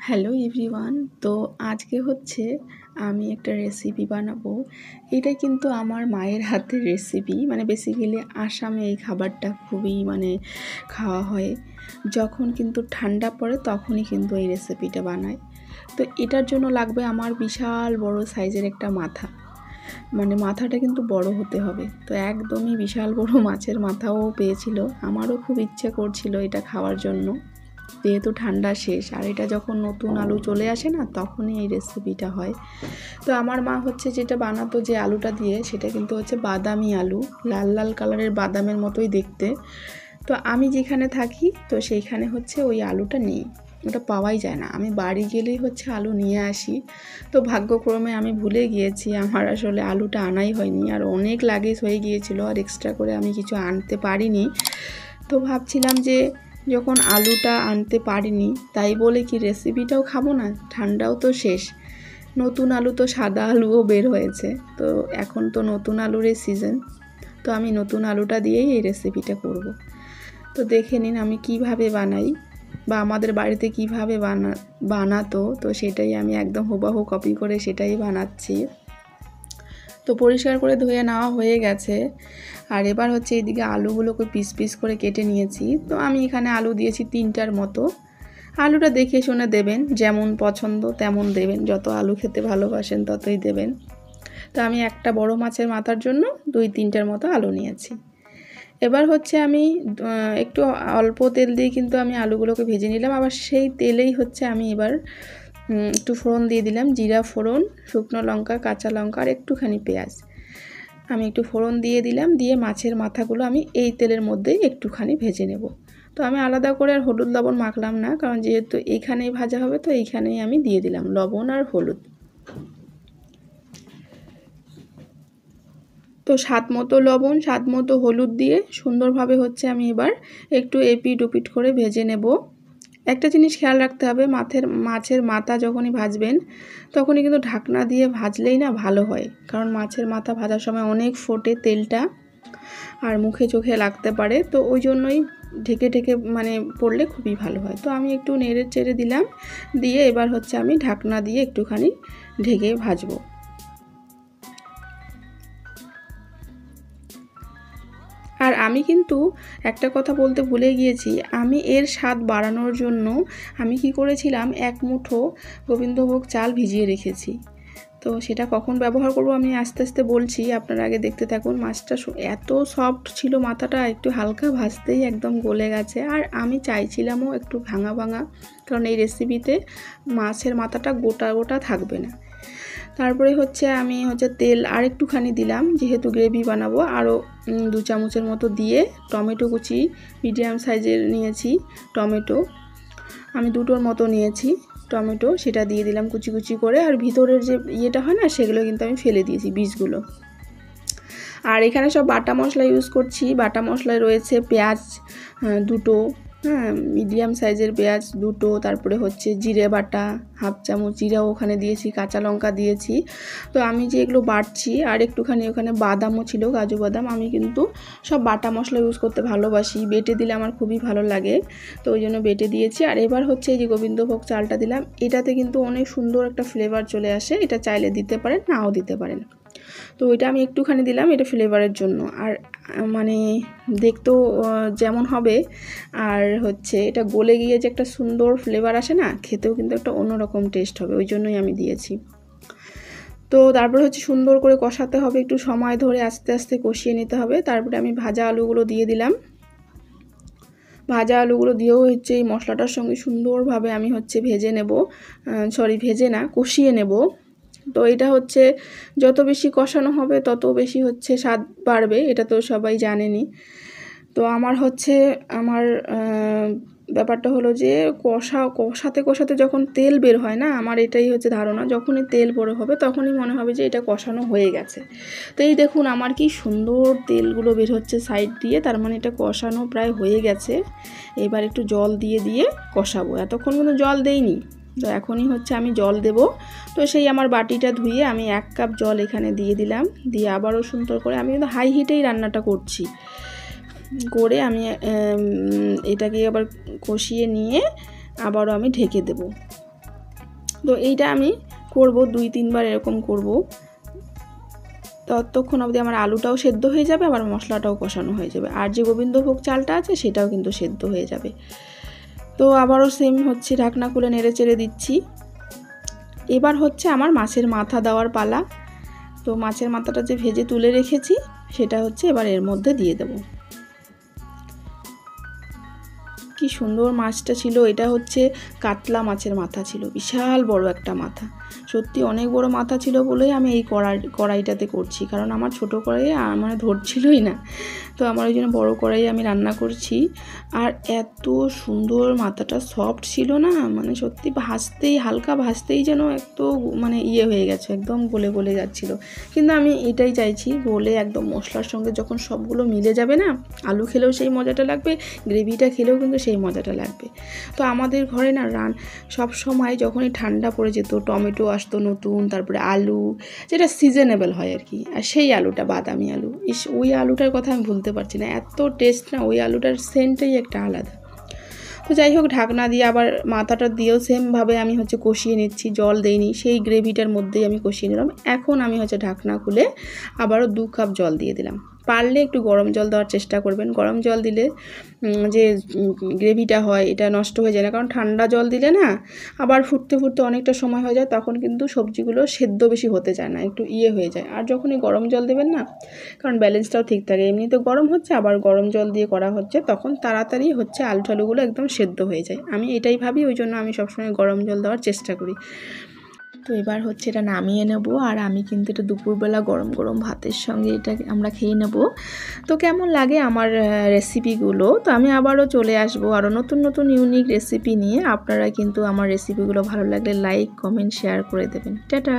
Hello everyone. তো আজকে হচ্ছে আমি একটা রেসিপি বানাবো। এটা কিন্তু আমার মায়ের হাতের রেসিপি। বেসিক্যালি আসামে এই খাবারটা খুবই খাওয়া হয়। যখন কিন্তু ঠান্ডা পড়ে তখনই কিন্তু এই রেসিপিটা বানায়। তো এটার জন্য লাগবে আমার বিশাল বড় সাইজের একটা মাথা। মাথাটা কিন্তু বড় হতে হবে। তো একদমই বিশাল বড় মাছের মাথাও পেয়েছিল। আমারও খুব ইচ্ছে করছিল এটা খাওয়ার জন্য, যেহেতু ঠান্ডা শেষ আর এটা যখন নতুন আলু চলে আসে না, তখনই এই রেসিপিটা হয়। তো আমার মা হচ্ছে যেটা বানাতো, যে আলুটা দিয়ে, সেটা কিন্তু হচ্ছে বাদামি আলু, লাল লাল কালারের বাদামের মতোই দেখতে। তো আমি যেখানে থাকি তো সেইখানে হচ্ছে ওই আলুটা নেই, ওটা পাওয়াই যায় না। আমি বাড়ি গেলেই হচ্ছে আলু নিয়ে আসি। তো ভাগ্যক্রমে আমি ভুলে গিয়েছি, আমার আসলে আলুটা আনাই হয়নি, আর অনেক লাগেজ হয়ে গিয়েছিল, আর এক্সট্রা করে আমি কিছু আনতে পারিনি। তো ভাবছিলাম যে যখন আলুটা আনতে পারিনি, তাই বলে কি রেসিপিটাও খাবো না? ঠান্ডাও তো শেষ, নতুন আলু তো সাদা আলুও বের হয়েছে, তো এখন তো নতুন আলুরই সিজন। তো আমি নতুন আলুটা দিয়েই এই রেসিপিটা করব। তো দেখে নিন আমি কিভাবে বানাই, বা আমাদের বাড়িতে কিভাবে বানাতো, তো সেটাই আমি একদম হুবহু কপি করে সেটাই বানাচ্ছি। তো পরিষ্কার করে ধুয়ে নেওয়া হয়ে গেছে, আর এবার হচ্ছে এইদিকে আলুগুলোকে পিস পিস করে কেটে নিয়েছি। তো আমি এখানে আলু দিয়েছি 3টার মতো। আলুটা দেখে শুনে দেবেন, যেমন পছন্দ তেমন দেবেন, যত আলু খেতে ভালোবাসেন ততই দেবেন। তো আমি একটা বড় মাছের মাথার জন্য 2-3টার মতো আলু নিয়েছি। এবার হচ্ছে আমি একটু অল্প তেল দিয়ে কিন্তু আমি আলুগুলোকে ভেজে নিলাম। আবার সেই তেলেই হচ্ছে আমি এবার একটু ফোড়ন দিয়ে দিলাম, জিরা ফোড়ন, শুকনো লঙ্কা, কাঁচা লঙ্কা আর একটুখানি পেঁয়াজ। আমি একটু ফোড়ন দিয়ে দিলাম, দিয়ে মাছের মাথাগুলো আমি এই তেলের মধ্যেই একটুখানি ভেজে নেব। তো আমি আলাদা করে আর হলুদ লবণ মাখলাম না, কারণ যেহেতু এইখানেই ভাজা হবে, তো এইখানেই আমি দিয়ে দিলাম লবণ আর হলুদ। তো স্বাদ মতো লবণ, স্বাদ মতো হলুদ দিয়ে সুন্দরভাবে হচ্ছে আমি এবার একটু এপিট ওপিট করে ভেজে নেব। একটা জিনিস খেয়াল রাখতে হবে, মাছের মাথা যখনই ভাজবেন তখনই কিন্তু ঢাকনা দিয়ে ভাজলেই না ভালো হয়, কারণ মাছের মাথা ভাজার সময় অনেক ফোটে তেলটা, আর মুখে চোখে লাগতে পারে। তো ওই জন্যই ঢেকে ঢেকে পড়লে খুবই ভালো হয়। তো আমি একটু নেড়ে চেড়ে দিলাম, দিয়ে এবার হচ্ছে আমি ঢাকনা দিয়ে একটুখানি ঢেকে ভাজবো। আর আমি কিন্তু একটা কথা বলতে ভুলে গিয়েছি, আমি এর স্বাদ বাড়ানোর জন্য আমি কি করেছিলাম, 1 মুঠো গোবিন্দভোগ চাল ভিজিয়ে রেখেছি। তো সেটা কখন ব্যবহার করব আমি আস্তে আস্তে বলছি, আপনারা আগে দেখতে থাকুন। মাছটা এত সফট ছিল, মাথাটা একটু হালকা ভাজতেই একদম গলে গেছে। আর আমি চাইছিলামও একটু ভাঙা ভাঙা, কারণ এই রেসিপিতে মাছের মাথাটা গোটা গোটা থাকবে না। তারপরে হচ্ছে আমি তেল আর একটুখানি দিলাম, যেহেতু গ্রেভি বানাবো, আরও 2 চামচের মতো দিয়ে টমেটো কুচি মিডিয়াম সাইজের নিয়েছি। টমেটো আমি 2টোর মতো নিয়েছি টমেটো, সেটা দিয়ে দিলাম কুচি কুচি করে। আর ভিতরের যে ইয়েটা হয় না, সেগুলো কিন্তু আমি ফেলে দিয়েছি, বীজগুলো। আর এখানে সব বাটা মশলা ইউজ করছি। বাটা মশলায় রয়েছে পেঁয়াজ 2টো, মিডিয়াম সাইজের পেঁয়াজ 2টো, তারপরে হচ্ছে জিরে বাটা 1/2 চামচ জিরাও ওখানে দিয়েছি, কাঁচা লঙ্কা দিয়েছি। তো আমি যে এগুলো বাটছি, আর একটুখানি ওখানে বাদামও ছিল, কাজু বাদাম। আমি কিন্তু সব বাটা মশলা ইউজ করতে ভালোবাসি, বেটে দিলে আমার খুবই ভালো লাগে, তো ওই জন্য বেটে দিয়েছি। আর এবার হচ্ছে এই যে গোবিন্দভোগ চালটা দিলাম, এটাতে কিন্তু অনেক সুন্দর একটা ফ্লেভার চলে আসে, এটা চাইলে দিতে পারেন, নাও দিতে পারেন। তো ওইটা আমি একটুখানি দিলাম, এটা ফ্লেভারের জন্য। আর দেখতেও যেমন হবে, আর এটা গলে গিয়ে যে একটা সুন্দর ফ্লেভার আসে না, খেতেও কিন্তু একটা অন্যরকম টেস্ট হবে, ওই জন্যই আমি দিয়েছি। তো তারপরে সুন্দর করে কষাতে হবে, একটু সময় ধরে আস্তে আস্তে কষিয়ে নিতে হবে। তারপরে আমি ভাজা আলুগুলো দিয়ে দিলাম। ভাজা আলুগুলো দিয়েও এই মশলাটার সঙ্গে সুন্দরভাবে আমি ভেজে নেব, ভেজে না, কষিয়ে নেব। তো এটা যত বেশি কষানো হবে তত বেশি স্বাদ বাড়বে, এটা তো সবাই জানেনই। তো আমার আমার ব্যাপারটা হলো যে কষাতে কষাতে যখন তেল বের হয় না, আমার এটাই ধারণা, যখনই তেল বের হবে তখনই মনে হবে যে এটা কষানো হয়ে গেছে। তো এই দেখুন আমার কি সুন্দর তেলগুলো বের হচ্ছে সাইড দিয়ে, তার মানে এটা কষানো প্রায় হয়ে গেছে। এবার একটু জল দিয়ে দিয়ে কষাবো, এতক্ষণ কিন্তু জল দেইনি, তো এখনই আমি জল দেব। তো সেই আমার বাটিটা ধুয়ে আমি 1 কাপ জল এখানে দিয়ে দিলাম, দিয়ে আবারও সুন্দর করে, আমি কিন্তু হাই হিটেই রান্নাটা করছি, করে আমি এটাকে আবার কষিয়ে নিয়ে আবারও আমি ঢেকে দেব। তো এইটা আমি করব 2-3 বার এরকম করব। ততক্ষণ অবধি আমার আলুটাও সেদ্ধ হয়ে যাবে, আবার মশলাটাও কষানো হয়ে যাবে, আর যে গোবিন্দভোগ চালটা আছে সেটাও কিন্তু সেদ্ধ হয়ে যাবে। তো আবারও সেম হচ্ছে, ঢাকনা খুলে নেড়ে চেড়ে দিচ্ছি। এবার হচ্ছে আমার মাছের মাথা দেওয়ার পালা। তো মাছের মাথাটা যে ভেজে তুলে রেখেছি সেটা হচ্ছে এবার এর মধ্যে দিয়ে দেব। কি সুন্দর মাছটা ছিল, এটা হচ্ছে কাতলা মাছের মাথা ছিল, বিশাল বড় একটা মাথা, সত্যি অনেক বড় মাথা ছিল বলেই আমি এই কড়াইটাতে করছি, কারণ আমার ছোটো কড়াইয়ে আমার ধরছিলই না, তো আমার ওই জন্য বড়ো কড়াইয়ে আমি রান্না করছি। আর এত সুন্দর মাথাটা সফট ছিল না, মানে সত্যি ভাজতেই, হালকা ভাজতেই যেন একটু মানে হয়ে গেছে, একদম গলে গলে যাচ্ছিল। কিন্তু আমি এটাই চাইছি, গলে একদম মশলার সঙ্গে যখন সবগুলো মিলে যাবে না, আলু খেলেও সেই মজাটা লাগবে, গ্রেভিটা খেলেও কিন্তু সেই মজাটা লাগবে। তো আমাদের ঘরে না সব সময় যখনই ঠান্ডা পড়ে যেত টমেটো আসতো নতুন, তারপরে আলু যেটা সিজনেবল হয় আর কি, আর সেই আলুটা বাদামি আলু, ওই আলুটার কথা আমি ভুলতে পারছি না, এত টেস্ট না, ওই আলুটার সেন্টটাই একটা আলাদা। তো যাই হোক, ঢাকনা দিয়ে আবার মাথাটা দিয়েও সেমভাবে আমি হচ্ছে কষিয়ে নিচ্ছি, জল দেইনি, সেই গ্রেভিটার মধ্যেই আমি কষিয়ে নিলাম। এখন আমি হচ্ছে ঢাকনা খুলে আবারও 2 কাপ জল দিয়ে দিলাম। পারলে একটু গরম জল দেওয়ার চেষ্টা করবেন, গরম জল দিলে যে গ্রেভিটা হয় এটা নষ্ট হয়ে যায় না, কারণ ঠান্ডা জল দিলে না আবার ফুটতে ফুটতে অনেকটা সময় হয়ে যায়, তখন কিন্তু সবজিগুলো সেদ্ধ বেশি হতে চায় না, একটু হয়ে যায়। আর যখনই গরম জল দেবেন না, কারণ ব্যালেন্সটাও ঠিক থাকে, এমনিতে গরম হচ্ছে আবার গরম জল দিয়ে করা হচ্ছে, তখন তাড়াতাড়ি হচ্ছে আলু টালুগুলো একদম সেদ্ধ হয়ে যায়। আমি এটাই ভাবি, ওই জন্য আমি সবসময় গরম জল দেওয়ার চেষ্টা করি। তো এবার হচ্ছে এটা নামিয়ে নেব, আর আমি কিন্তু এটা দুপুরবেলা গরম গরম ভাতের সঙ্গে এটা আমরা খেয়ে নেব। তো কেমন লাগে আমার রেসিপিগুলো, তো আমি আবারও চলে আসবো আরও নতুন নতুন ইউনিক রেসিপি নিয়ে। আপনারা কিন্তু আমার রেসিপিগুলো ভালো লাগলে লাইক, কমেন্ট, শেয়ার করে দেবেন। টাটা।